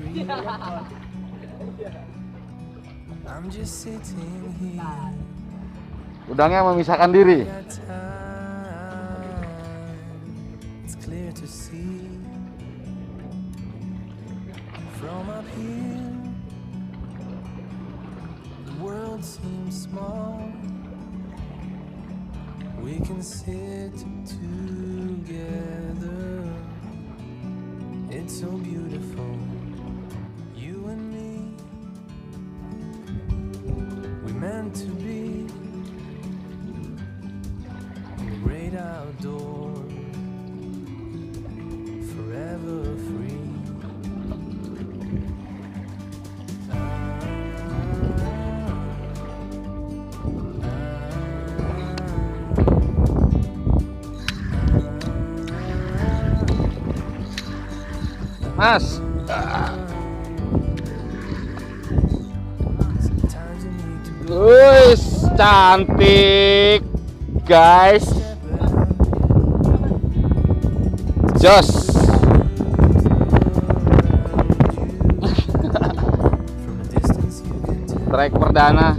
free. I'm just sitting here. Udangnya memisahkan diri. It's clear to see from up here. The world seems small. We can sit together. It's so beautiful. You and me. We meant to be in the great outdoors. Forever free. Mas. Wih, cantik, guys. Jos. Trek perdana.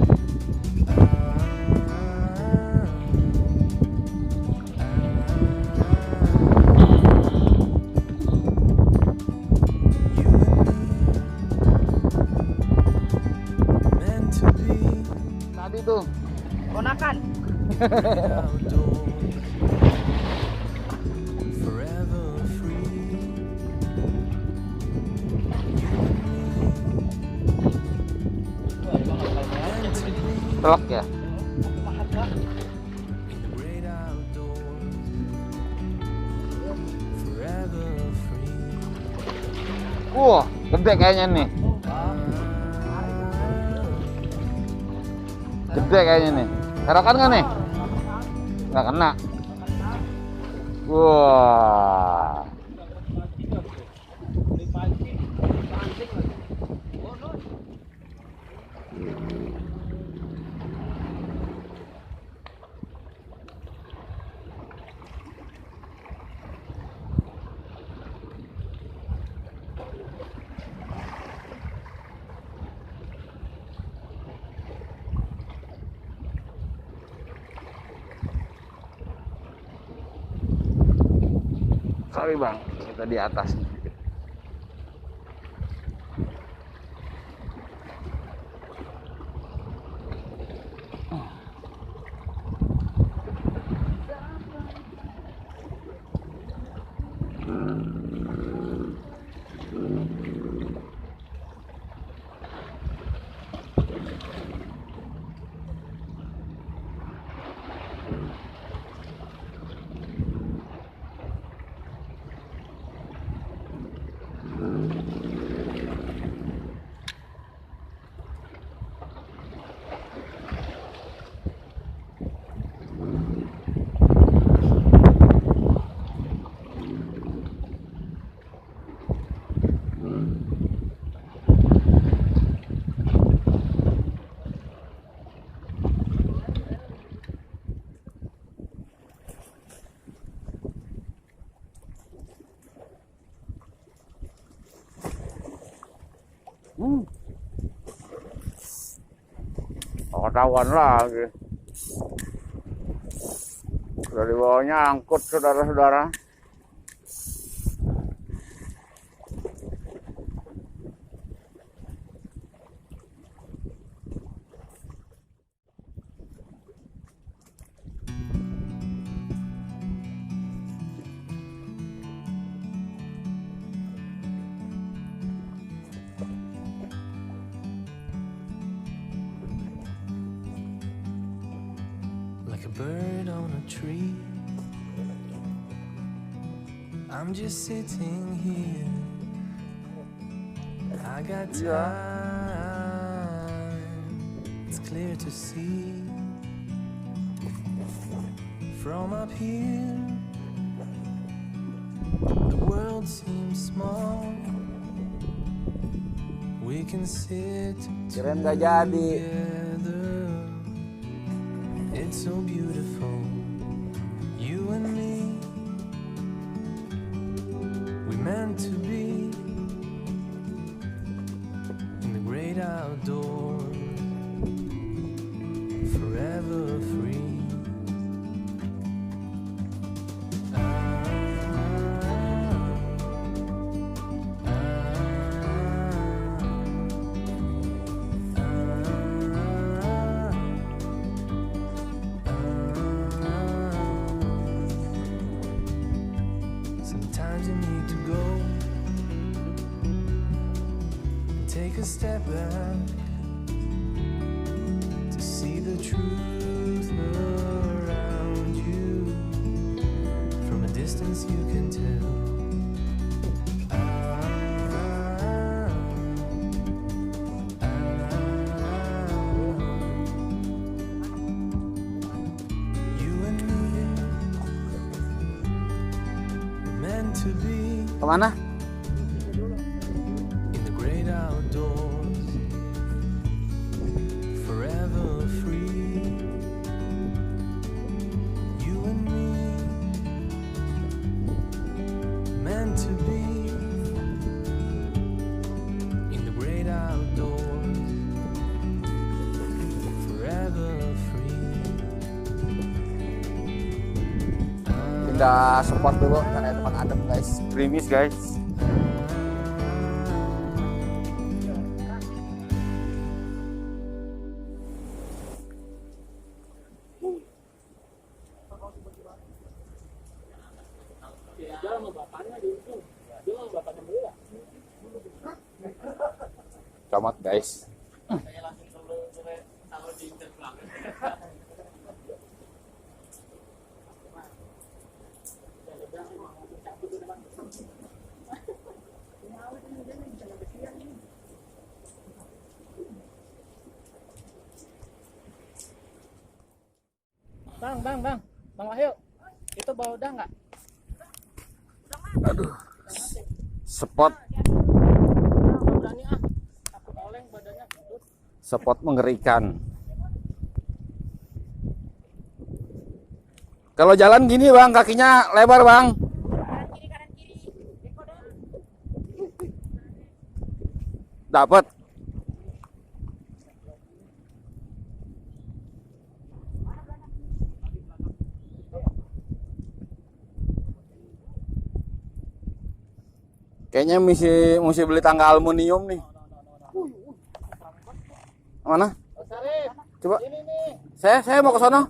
Tadi tuh Ponakan. telak ya. Wah, gede kayaknya nih. Gede kayaknya nih. Serokan nggak nih? Nggak kena. Wah. Sorry bang, kita di atas. Oh, ketahuan lagi. Sudah di bawahnya angkut, saudara-saudara. Like a bird on a tree, I'm just sitting here. I got time, it's clear to see from up here. The world seems small. We can sit Kirain nggak jadi. together. It's so beautiful, you and me. We meant to be a step back to see the truth around you. From a distance you can tell. You and me meant to be Kemana? in the great outdoors, forever free. You and me meant to be in the great outdoors, forever free. Pindah spot dulu karena tempat adem guys. Gerimis guys. Camat guys. Bang Wahyu, itu bawa udah nggak? Aduh. Spot Nggak berani ah, takut oleng badannya. spot mengerikan. Kalau jalan gini bang, kakinya lebar bang. Dapat. Kayaknya mesti beli tangga aluminium nih. Mana? Sarip, Coba. ini nih. Saya mau ke sono.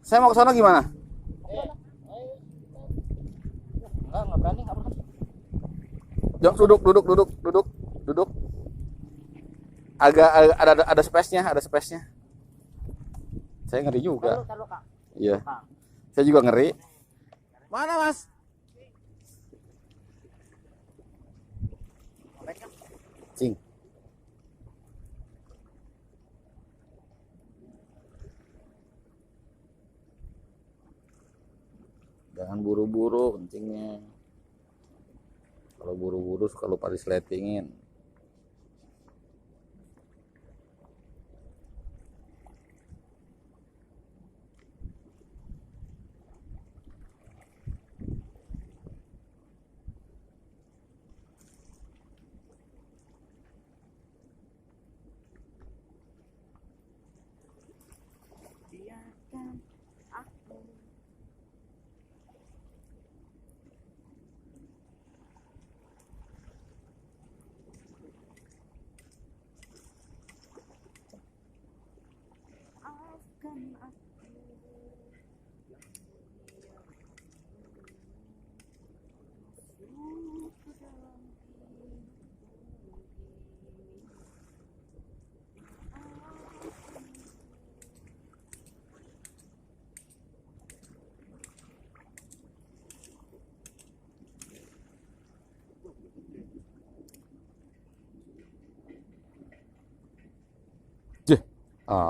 Saya mau ke sono gimana? Nggak berani, nggak berani. Yuk duduk. Agak ada space-nya, Saya ngeri juga. Taruh, Kak. Iya. Saya juga ngeri. Mana, Mas? Cing. Jangan buru-buru kencingnya. Kalau buru-buru suka lupa disletingin.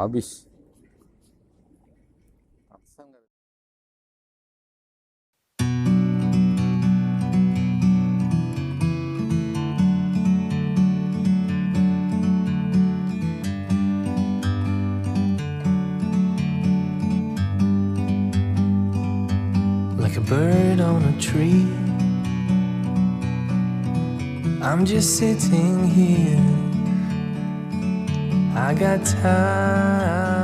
Habis. Like a bird on a tree, I'm just sitting here. I got time.